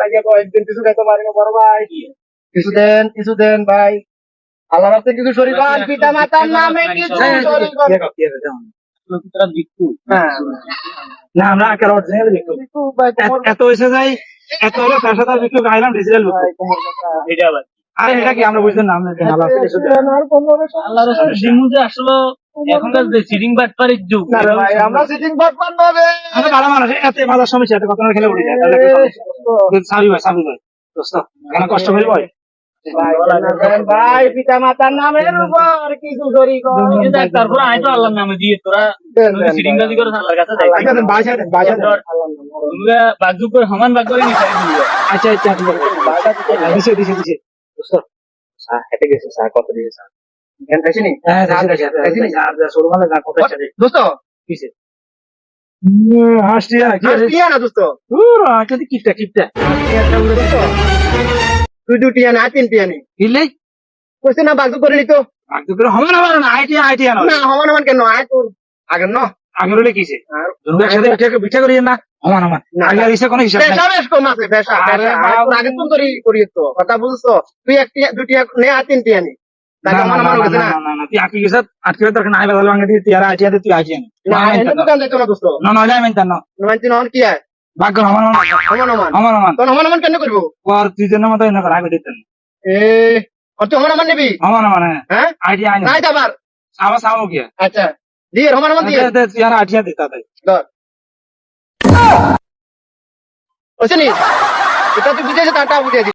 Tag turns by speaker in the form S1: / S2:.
S1: একদিন কিছু খাইতে পারি না বড় ভাই, কিছু দেন ভাই, আল্লাহ রাস্তায় কিছু শরীর পিতা মাতার নামে কিছু শরীর
S2: না আমরা একের অরিজিনাল বিক্রি এত হয়েছে যাই এত হলো তার সাথে বিক্রি গাইলাম ডিজিটাল
S3: এটা আবার
S2: আরে এটা কি আমরা বুঝতে নাম নেই
S3: আল্লাহ রাসূল জিমুজে আসলে এখনকার যে সিটিং বাটপারের যুগ
S1: ভাই, আমরা সিটিং বাটপার হবে।
S2: আমরা ভালো মানুষ এত মাদার সমস্যা এত কত খেলে উঠে যায় সাবি ভাই দোস্ত কেন কষ্ট করি ভাই
S1: ভাই পিতা মাতার নামের উপর কিছু শরীর
S3: তারপর আয় তো আল্লাহর নামে দিয়ে তোরা সিটিং বাজি করে আল্লাহর কাছে যাই তোমরা বাগযুগ করে সমান ভাগ করে নিতে
S2: আচ্ছা দিছে দোস্ত
S1: হেঁটে গেছে স্যার, কত দিয়েছে স্যার? জ্ঞান খাইছিনি?
S2: হ্যাঁ সরু মানে না কত
S1: দোস্ত
S2: কিসে হাসটিয়া কি
S1: টিয়া না দোস্ত,
S2: কিন্তু কিপটা
S1: তুই দুটিয়া না তিন টিয়া নেই
S2: দিলে
S1: কইছে না বাজু করে নিত
S2: হমান না আইটিয়া
S1: না সমান কেন আয় তোর আগে ন
S2: আগের হলে কিসে একসাথে পিঠা করি না সমান আগে আর কোনো হিসাব নাই
S1: বেশ কম আছে বেশা আগে তুই করি করি তো কথা বুঝছো, তুই একটি দুটিয়া নে আর তিন টিয়া নেই
S2: তুই আটকে গেছে আটকে দরকার নাই বাজার ভাঙে দিয়ে তুই আর আইটিয়া তুই আইটিয়া
S1: দোকান যাইতো না দোস্ত,
S2: না যাই মেনতাম না
S1: মানছি না কি আয়
S2: ভাগ্য সমান
S1: তোর সমান কেন করবো?
S2: আর তুই জন্য মতো না আগে দিতেন
S1: তুই সমান নিবি?
S2: সমান
S1: হ্যাঁ
S2: আইটিয়া আইন
S1: নাই আবার
S2: আমার সামো কি
S1: আচ্ছা দিয়ে সমান দিয়ে
S2: তুই আর আইটিয়া দিতা তাই
S1: ধর বুঝছিনি, এটা তুই বুঝেছিস তারটা বুঝেছিস।